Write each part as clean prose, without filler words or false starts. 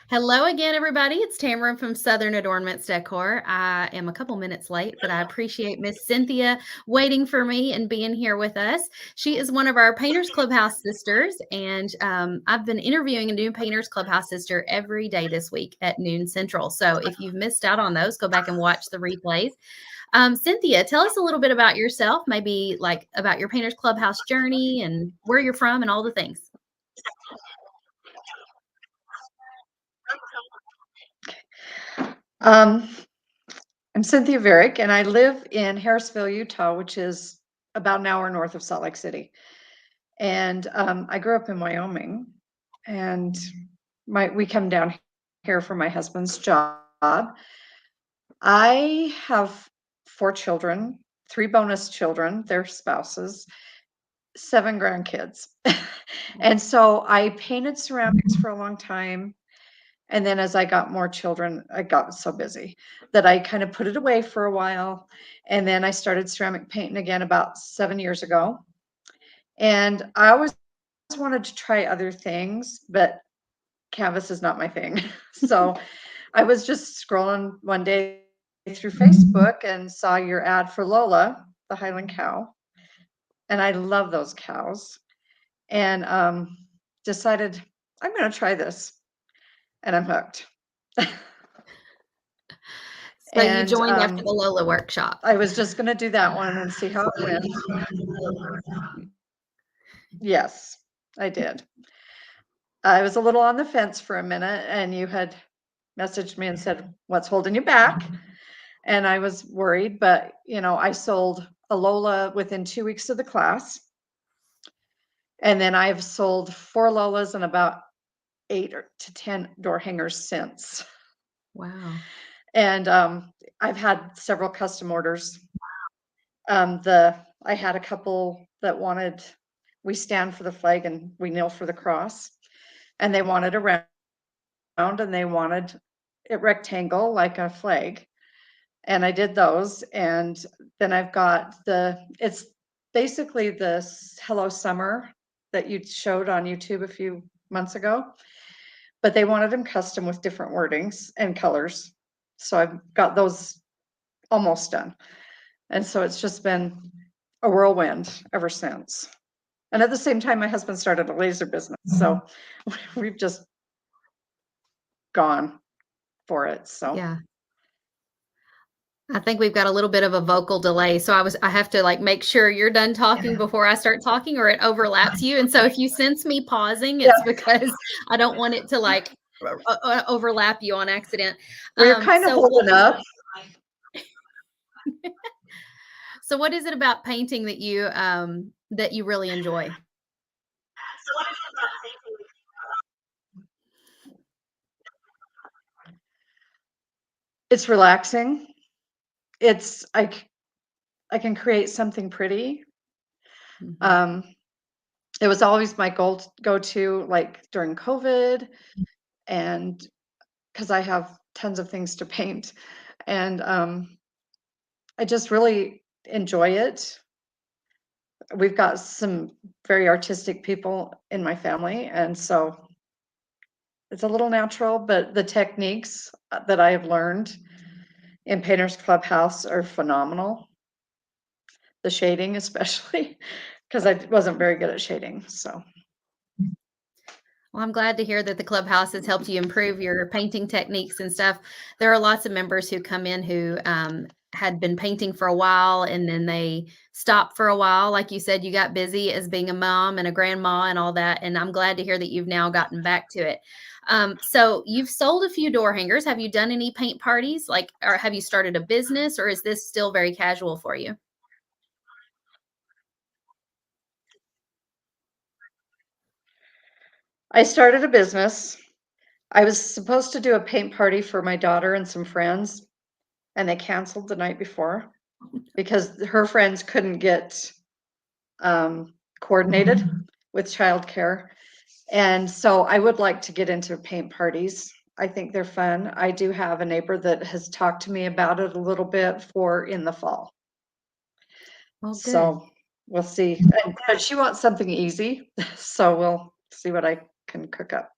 Hello again, everybody. It's Tamara from Southern Adornments Decor. I am a couple minutes late, but I appreciate Miss Cynthia waiting for me and being here with us. She is one of our Painters Clubhouse sisters, and I've been interviewing a new Painters Clubhouse sister every day this week at noon Central. So if you've missed out on those, go back and watch the replays. Cynthia, tell us a little bit about yourself, maybe like about your Painters Clubhouse journey and where you're from and all the things. Um, I'm Cynthia Varick, and I live in Harrisville, Utah, which is about an hour north of Salt Lake City. And I grew up in Wyoming, and we come down here for my husband's job. I have 4 children, 3 bonus children, their spouses, 7 grandkids. And so I painted ceramics for a long time. And then as I got more children, I got so busy that I kind of put it away for a while. And then I started ceramic painting again about 7 years ago. And I always wanted to try other things, but canvas is not my thing. So I was just scrolling one day through Facebook and saw your ad for Lola, the Highland cow. And I love those cows. And decided I'm going to try this. And I'm hooked. So you And joined after the Lola workshop. I was just going to do that one and see how it went. Yes, I did. I was a little on the fence for a minute, and you had messaged me and said, "What's holding you back?" And I was worried, but I sold a Lola within 2 weeks of the class. And then I've sold 4 Lolas and about 8 to 10 door hangers since. Wow. And I've had several custom orders. I had a couple that wanted, we stand for the flag and we kneel for the cross, and they wanted a round and they wanted it rectangle like a flag, and I did those. And then I've got it's basically this Hello Summer that you showed on YouTube a few months ago, but they wanted them custom with different wordings and colors. So I've got those almost done. And so it's just been a whirlwind ever since. And at the same time, my husband started a laser business. So we've just gone for it. So Yeah. I think we've got a little bit of a vocal delay. So I have to like make sure you're done talking before I start talking or it overlaps you. And so if you sense me pausing, yeah, it's because I don't want it to like overlap you on accident. we're kind of So holding up. so what is it about painting that you really enjoy? It's relaxing. It's I can create something pretty. Mhm. Um, it was always my go to, like during COVID, and because I have tons of things to paint, and I just really enjoy it. We've got some very artistic people in my family, and so it's a little natural, but the techniques that I have learned in Painters Clubhouse are phenomenal. The shading, especially, because I wasn't very good at shading. So, Well, I'm glad to hear that the clubhouse has helped you improve your painting techniques and stuff. There are lots of members who come in who had been painting for a while and then they stopped for a while. Like you said, you got busy as being a mom and a grandma and all that. And I'm glad to hear that you've now gotten back to it. So you've sold a few door hangers. Have you done any paint parties? Like, or have you started a business, or is this still very casual for you? I started a business. I was supposed to do a paint party for my daughter and some friends, and they canceled the night before because her friends couldn't get coordinated with childcare. And so I would like to get into paint parties. I think they're fun. I do have a neighbor that has talked to me about it a little bit for in the fall. Well, good. So we'll see. But she wants something easy. So we'll see what I can cook up.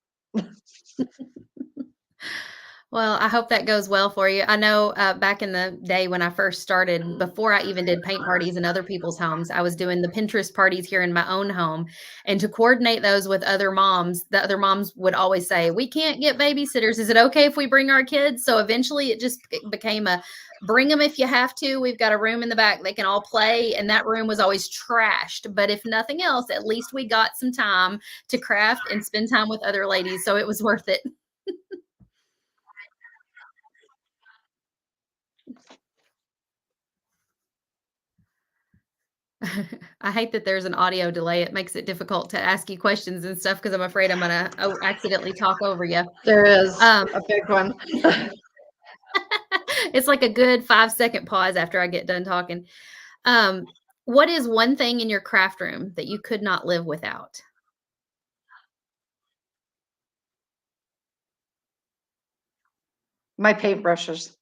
Well, I hope that goes well for you. I know, back in the day when I first started, before I even did paint parties in other people's homes, I was doing the Pinterest parties here in my own home, and to coordinate those with other moms, the other moms would always say, "We can't get babysitters. Is it okay if we bring our kids?" So eventually it just became a bring them if you have to. We've got a room in the back they can all play, and that room was always trashed. But if nothing else, at least we got some time to craft and spend time with other ladies, so it was worth it. I hate that there's an audio delay. It makes it difficult to ask you questions and stuff because I'm afraid I'm gonna accidentally talk over you. There is Um, a big one. it's like a good 5-second pause after I get done talking. Um, what is one thing in your craft room that you could not live without? My paintbrushes.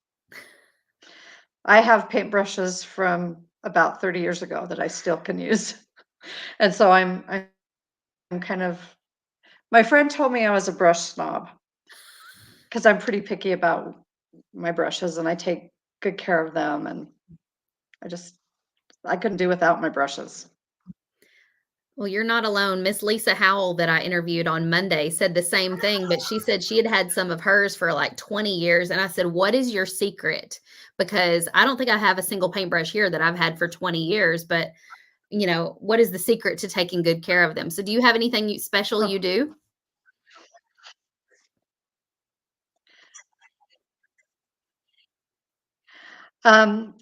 I have paintbrushes from about 30 years ago that I still can use. And so I'm kind of my friend told me I was a brush snob because I'm pretty picky about my brushes and I take good care of them and I just I couldn't do without my brushes. Well, you're not alone. Miss Lisa Howell that I interviewed on Monday said the same thing, but she said she had had some of hers for like 20 years. And I said, "What is your secret?" Because I don't think I have a single paintbrush here that I've had for 20 years, but what is the secret to taking good care of them? So do you have anything special Oh, you do?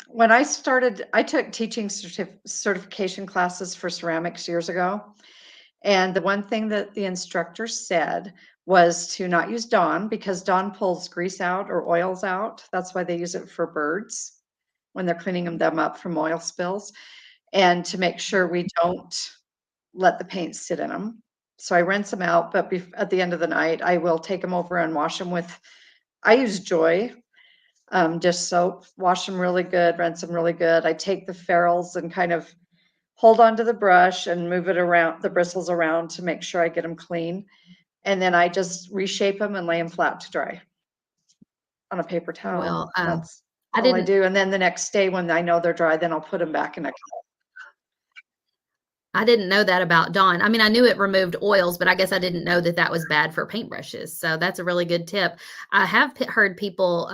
when I started, I took teaching certification classes for ceramics years ago. And the one thing that the instructor said was to not use Dawn because Dawn pulls grease out or oils out. That's why they use it for birds when they're cleaning them up from oil spills, and to make sure we don't let the paint sit in them. So I rinse them out, but at the end of the night, I will take them over and wash them with, I use Joy dish soap, wash them really good, rinse them really good. I take the ferrules and kind of hold onto the brush and move it around, the bristles around to make sure I get them clean. And then I just reshape them and lay them flat to dry on a paper towel. Well, That's I all I didn't do. And then the next day when I know they're dry, then I'll put them back in a. I didn't know that about Dawn. I mean, I knew it removed oils, but I guess I didn't know that that was bad for paintbrushes. So that's a really good tip. I have heard people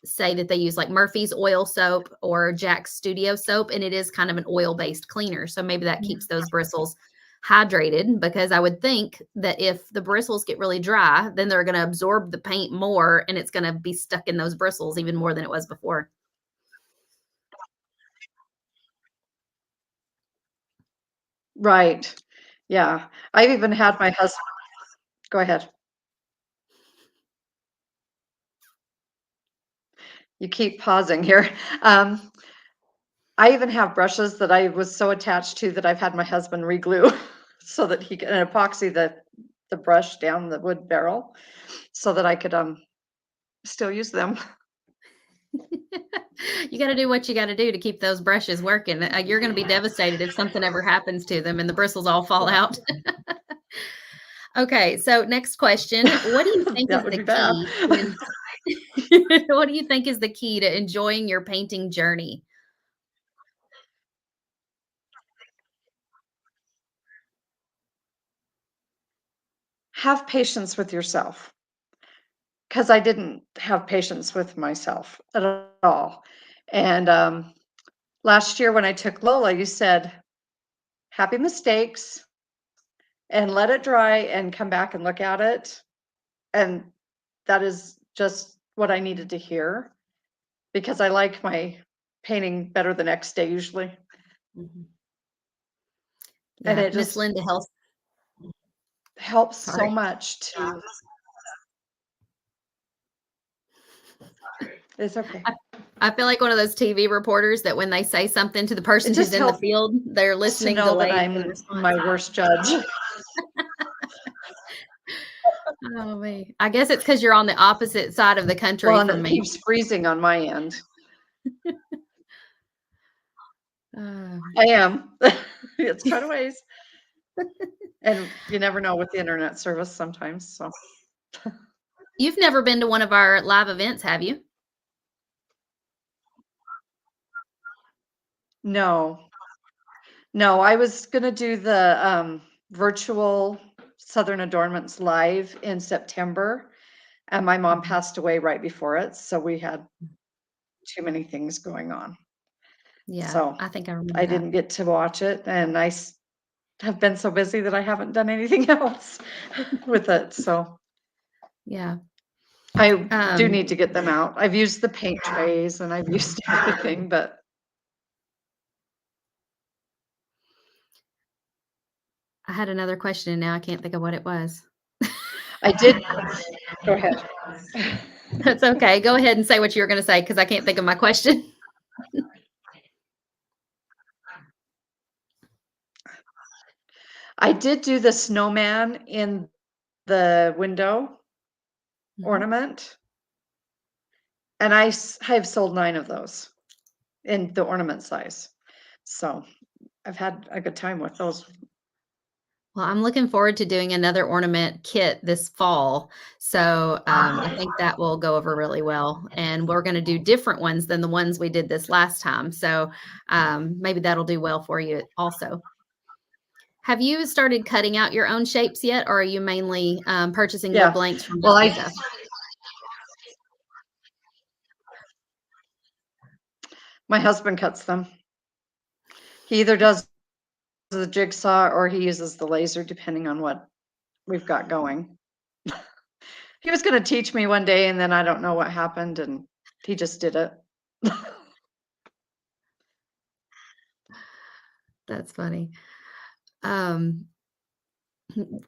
say that they use like Murphy's oil soap or Jack's Studio soap, and it is kind of an oil-based cleaner. So maybe that keeps those bristles hydrated because I would think that if the bristles get really dry, then they're going to absorb the paint more and it's going to be stuck in those bristles even more than it was before. Right. Yeah. I've even had my husband go ahead. You keep pausing here. Um, I even have brushes that I was so attached to that I've had my husband reglue so that he can and epoxy the brush down the wood barrel so that I could still use them. You got to do what you got to do to keep those brushes working. You're going to be devastated if something ever happens to them and the bristles all fall out. Okay, so next question. What do you think That is would the be bad. key what do you think is the key to enjoying your painting journey? Have patience with yourself because I didn't have patience with myself at all. And last year when I took Lola, you said, happy mistakes and let it dry and come back and look at it. And that is just what I needed to hear because I like my painting better the next day usually. Mhm. And Yeah, it Miss just Linda Health. helps so Sorry. much to, it's okay. I, I feel like one of those TV reporters that when they say something to the It person who's just in the helps field, they're to listening know that delayed for the I'm my response. worst judge. Oh me. I guess it's because you're on the opposite side of the country Well, and from it me. keeps freezing on my end. Uh, I am. It's quite a ways. And you never know with the internet service sometimes. So You've never been to one of our live events, have you? No. No, I was gonna do the, virtual Southern Adornments live in September, and my mom Mhm. passed away right before it, so we had too many things going on. Yeah, So, I think I remember I that. didn't get to watch it, and have been so busy that I haven't done anything else with it, so Yeah. I do Um, need to get them out. I've used the paint trays and I've used everything, but I had another question and now I can't think of what it was. I did go ahead. That's okay. Go ahead and say what you were gonna say because I can't think of my question. I did do the snowman in the window Mhm. ornament, and have sold 9 of those in the ornament size. So, I've had a good time with those. Well, I'm looking forward to doing another ornament kit this fall. So I think that will go over really well. And we're going to do different ones than the ones we did this last time. So maybe that'll do well for you also. Have you started cutting out your own shapes yet, or are you mainly purchasing wood Yeah. blanks from Well, Hobby I Stuff? my husband cuts them. He either does the jigsaw or he uses the laser depending on what we've got going. He was gonna teach me one day, and then I don't know what happened, and he just did it. That's funny. Um,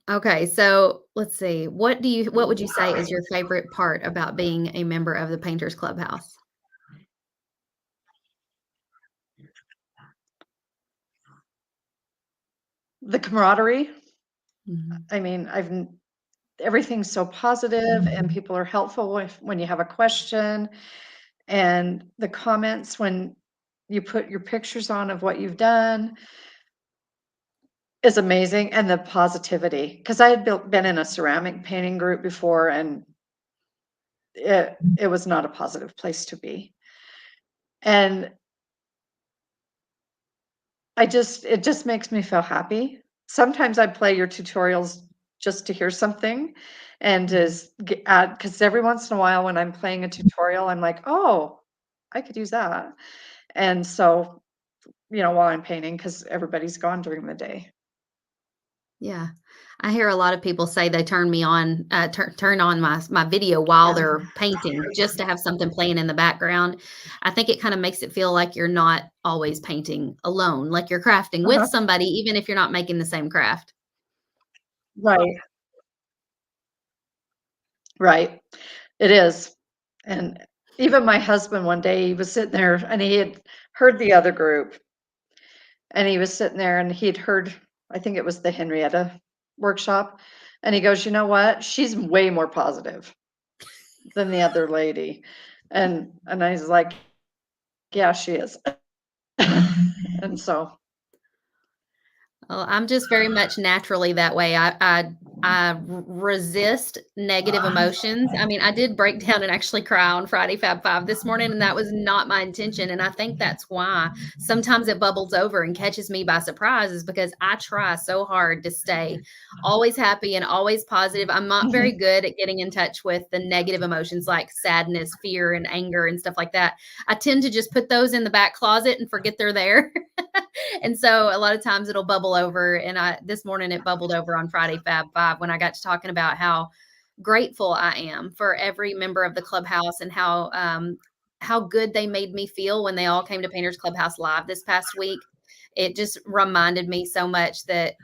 okay, so let's see. What would you say is your favorite part about being a member of the Painters Clubhouse? The camaraderie, Mhm. I mean, everything's so positive and people are helpful when you have a question, and the comments when you put your pictures on of what you've done is amazing, and the positivity. Because I had been in a ceramic painting group before, and it was not a positive place to be. And it just makes me feel happy. Sometimes I play your tutorials just to hear something and Mhm. just add, because every once in a while when I'm playing a tutorial, I'm like, oh, I could use that. And so, while I'm painting, because everybody's gone during the day. Yeah. I hear a lot of people say they turn me on, turn on my video while they're painting just to have something playing in the background. I think it kind of makes it feel like you're not always painting alone, like you're crafting with Uh-huh. somebody, even if you're not making the same craft. Right, right. It is. And even my husband one day, he was sitting there and he had heard the other group. And he was sitting there and he'd heard, I think it was the Henrietta workshop. And he goes, you know what? She's way more positive than the other lady. And I was like, yeah, she is. And so, Well, I'm just very much naturally that way. Resist negative emotions. I mean, I did break down and actually cry on Friday Fab Five this morning, and that was not my intention. And I think that's why sometimes it bubbles over and catches me by surprise, is because I try so hard to stay always happy and always positive. I'm not very mhm, good at getting in touch with the negative emotions like sadness, fear, and anger and stuff like that. I tend to just put those in the back closet and forget they're there. And so a lot of times it'll bubble over. And this morning it bubbled over on Friday Fab Five when I got to talking about how grateful I am for every member of the clubhouse and how good they made me feel when they all came to Painters Clubhouse Live this past week. It just reminded me so much that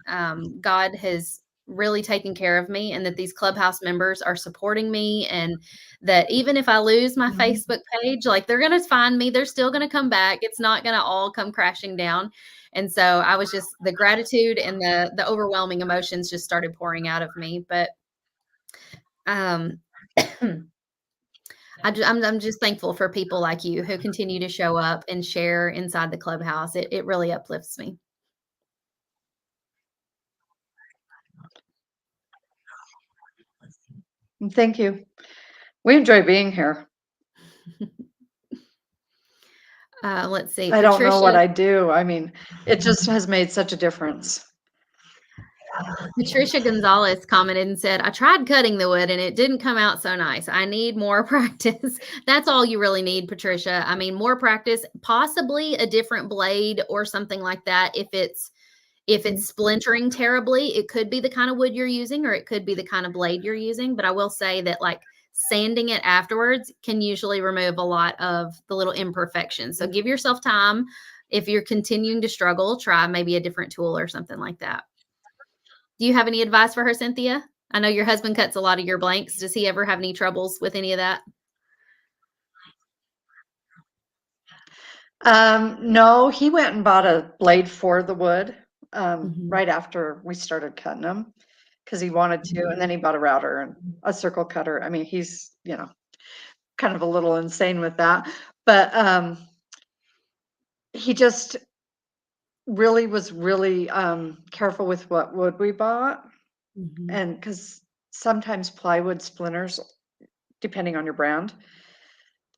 God has really taken care of me and that these clubhouse members are supporting me, and that even if I lose my mhm. Facebook page, like they're going to find me, they're still going to come back. It's not going to all come crashing down. And so I was just the gratitude and the overwhelming emotions just started pouring out of me. But um I'm just thankful for people like you who continue to show up and share inside the clubhouse. It really uplifts me. Thank you. We enjoy being here. Let's see, I don't know Patricia. what I do. I mean, it just has made such a difference. Patricia Gonzalez commented and said, I tried cutting the wood and it didn't come out so nice. I need more practice. That's all you really need, Patricia. I mean, more practice, possibly a different blade or something like that. If it's splintering terribly, it could be the kind of wood you're using, or it could be the kind of blade you're using. But I will say that like sanding it afterwards can usually remove a lot of the little imperfections. So give yourself time. If you're continuing to struggle, try maybe a different tool or something like that. Do you have any advice for her, Cynthia? I know your husband cuts a lot of your blanks. Does he ever have any troubles with any of that? No, he went and bought a blade for the wood Mhm. right after we started cutting them because he wanted to, and then he bought a router and a circle cutter. I mean, he's kind of a little insane with that, but he just really was really careful with what wood we bought, Mhm. and because sometimes plywood splinters depending on your brand,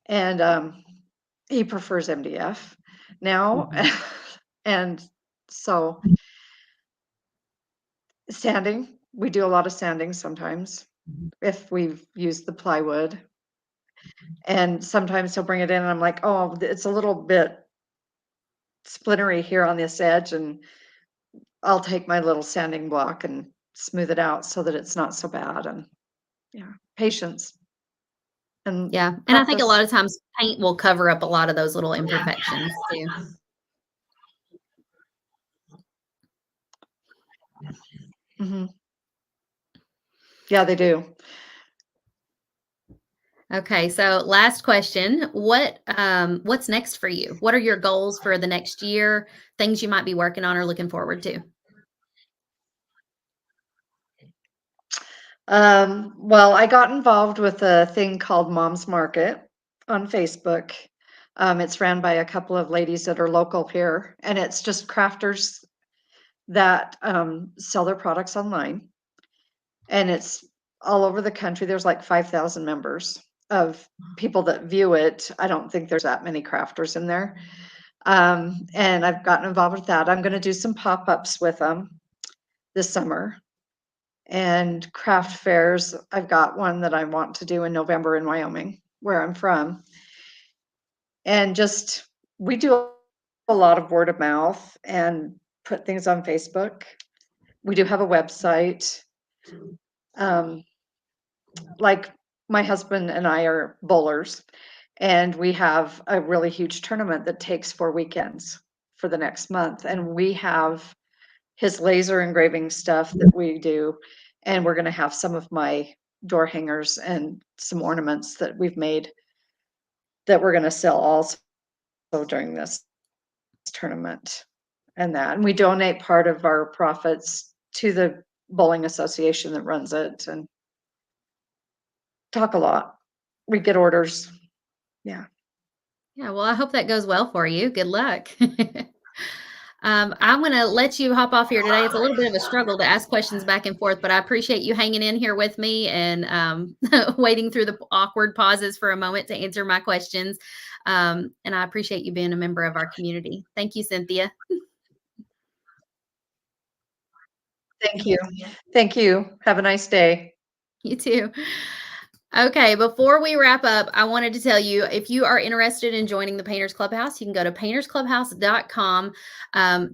and he prefers MDF now. Mhm. And so sanding, we do a lot of sanding sometimes if we've used the plywood. And sometimes he'll bring it in and I'm like, oh, it's a little bit splintery here on this edge. And I'll take my little sanding block and smooth it out so that it's not so bad. And yeah, patience and Yeah, and I think a lot practice. of times paint will cover up a lot of those little imperfections too. Hmm. Yeah, they do. Okay, so last question. What's next for you? What are your goals for the next year? Things you might be working on or looking forward to? Well, I got involved with a thing called Mom's Market on Facebook. It's ran by a couple of ladies that are local here, and it's just crafters that sell their products online. And it's all over the country. There's like 5,000 members of people that view it. I don't think there's that many crafters in there. And I've gotten involved with that. I'm going to do some pop ups with them this summer and craft fairs. I've got one that I want to do in November in Wyoming, where I'm from. And just we do a lot of word of mouth and put things on Facebook. We do have a website. Um, like my husband and I are bowlers, and we have a really huge tournament that takes 4 weekends for the next month. And we have his laser engraving stuff that we do, and we're going to have some of my door hangers and some ornaments that we've made that we're going to sell also during this tournament. And we donate part of our profits to the bowling association that runs it, and talk a lot. We get orders. Yeah. Yeah, well, I hope that goes well for you. Good luck. I'm going to let you hop off here today. It's a little bit of a struggle to ask questions back and forth, but I appreciate you hanging in here with me and waiting through the awkward pauses for a moment to answer my questions. And I appreciate you being a member of our community. Thank you, Cynthia. Thank you. Thank you. Have a nice day. You too. Okay, before we wrap up, I wanted to tell you if you are interested in joining the Painters Clubhouse, you can go to paintersclubhouse.com.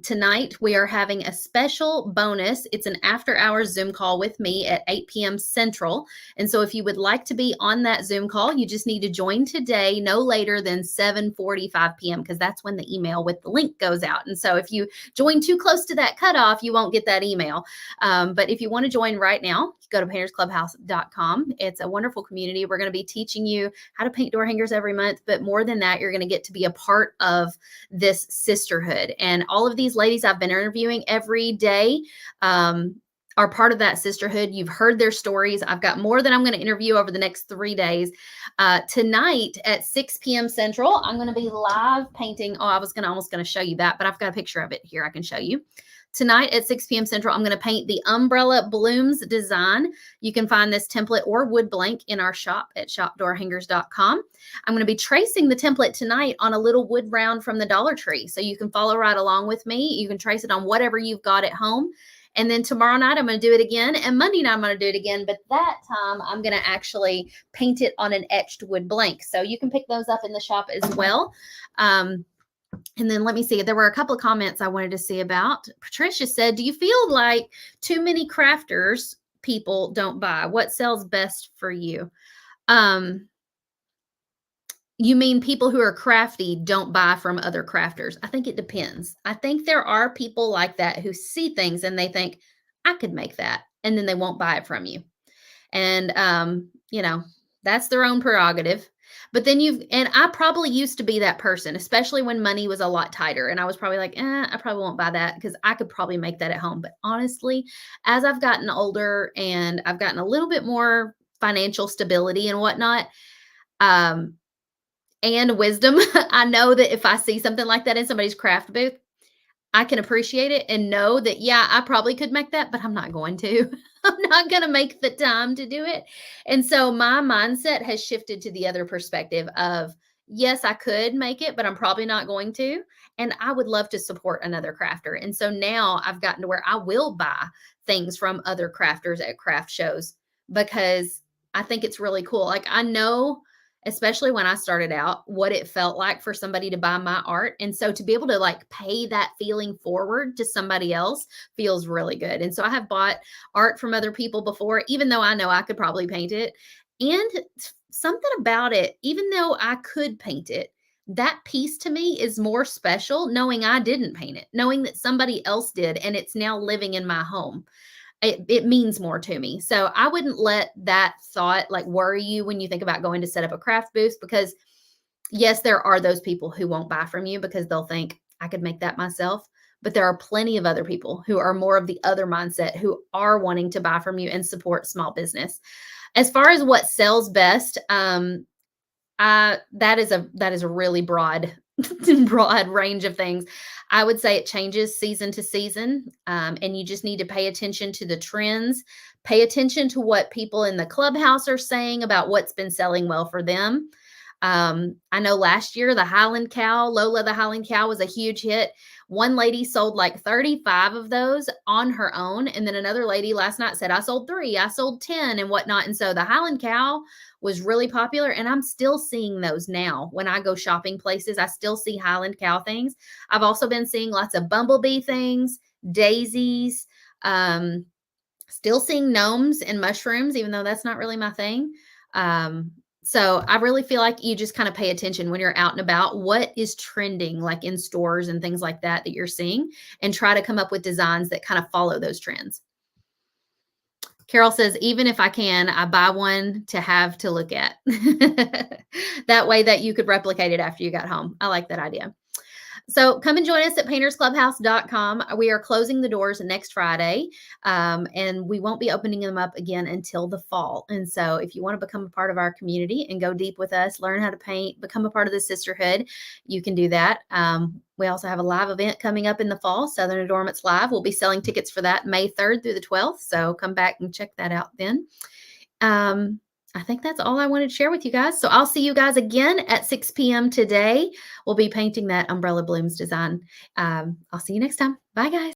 Tonight, we are having a special bonus. It's an after hours Zoom call with me at 8 p.m. Central. And so, if you would like to be on that Zoom call, you just need to join today no later than 7:45 p.m. because that's when the email with the link goes out. And so, if you join too close to that cutoff, you won't get that email. But if you want to join right now, go to paintersclubhouse.com. It's a wonderful community. We're going to be teaching you how to paint door hangers every month. But more than that, you're going to get to be a part of this sisterhood. And all of these ladies I've been interviewing every day are part of that sisterhood. You've heard their stories. I've got more that I'm going to interview over the next 3 days. Tonight at 6 p.m. Central, I'm going to be live painting. Oh, I was almost going to show you that, but I've got a picture of it here I can show you. Tonight at 6 p.m. Central, I'm going to paint the Umbrella Blooms design. You can find this template or wood blank in our shop at shopdoorhangers.com. I'm going to be tracing the template tonight on a little wood round from the Dollar Tree. So you can follow right along with me. You can trace it on whatever you've got at home. And then tomorrow night, I'm going to do it again. And Monday night, I'm going to do it again. But that time, I'm going to actually paint it on an etched wood blank. So you can pick those up in the shop as well. And then let me see. There were a couple of comments I wanted to see about. Patricia said, do you feel like too many crafters people don't buy? What sells best for you? You mean people who are crafty don't buy from other crafters? I think it depends. I think there are people like that who see things and they think, I could make that. And then they won't buy it from you. And, that's their own prerogative. But then and I probably used to be that person, especially when money was a lot tighter. And I was probably like, I probably won't buy that because I could probably make that at home. But honestly, as I've gotten older and I've gotten a little bit more financial stability and whatnot, and wisdom, I know that if I see something like that in somebody's craft booth, I can appreciate it and know that, yeah, I probably could make that, but I'm not going to. I'm not going to make the time to do it. And so my mindset has shifted to the other perspective of, yes, I could make it, but I'm probably not going to. And I would love to support another crafter. And so now I've gotten to where I will buy things from other crafters at craft shows because I think it's really cool. Like I know, especially when I started out, what it felt like for somebody to buy my art. And so to be able to like pay that feeling forward to somebody else feels really good. And so I have bought art from other people before, even though I know I could probably paint it. And something about it, even though I could paint it, that piece to me is more special knowing I didn't paint it, knowing that somebody else did, and it's now living in my home. It means more to me. So I wouldn't let that thought like worry you when you think about going to set up a craft booth, because yes, there are those people who won't buy from you because they'll think I could make that myself. But there are plenty of other people who are more of the other mindset who are wanting to buy from you and support small business. As far as what sells best, that is a really broad broad range of things. I would say it changes season to season, and you just need to pay attention to the trends. Pay attention to what people in the clubhouse are saying about what's been selling well for them. I know last year the Highland Cow, Lola the Highland Cow, was a huge hit. One lady sold like 35 of those on her own. And then another lady last night said, I sold 3, I sold 10 and whatnot. And so the Highland Cow was really popular. And I'm still seeing those now. When I go shopping places, I still see Highland Cow things. I've also been seeing lots of bumblebee things, daisies, still seeing gnomes and mushrooms, even though that's not really my thing. So I really feel like you just kind of pay attention when you're out and about, what is trending like in stores and things like that you're seeing, and try to come up with designs that kind of follow those trends. Carol says, even if I can, I buy one to have to look at. That way that you could replicate it after you got home. I like that idea. So come and join us at paintersclubhouse.com. We are closing the doors next Friday, and we won't be opening them up again until the fall. And so if you want to become a part of our community and go deep with us, learn how to paint, become a part of the sisterhood, you can do that. We also have a live event coming up in the fall, Southern Adornments Live. We'll be selling tickets for that May 3rd through the 12th. So come back and check that out then. I think that's all I wanted to share with you guys. So I'll see you guys again at 6 p.m. today. We'll be painting that Umbrella Blooms design. I'll see you next time. Bye, guys.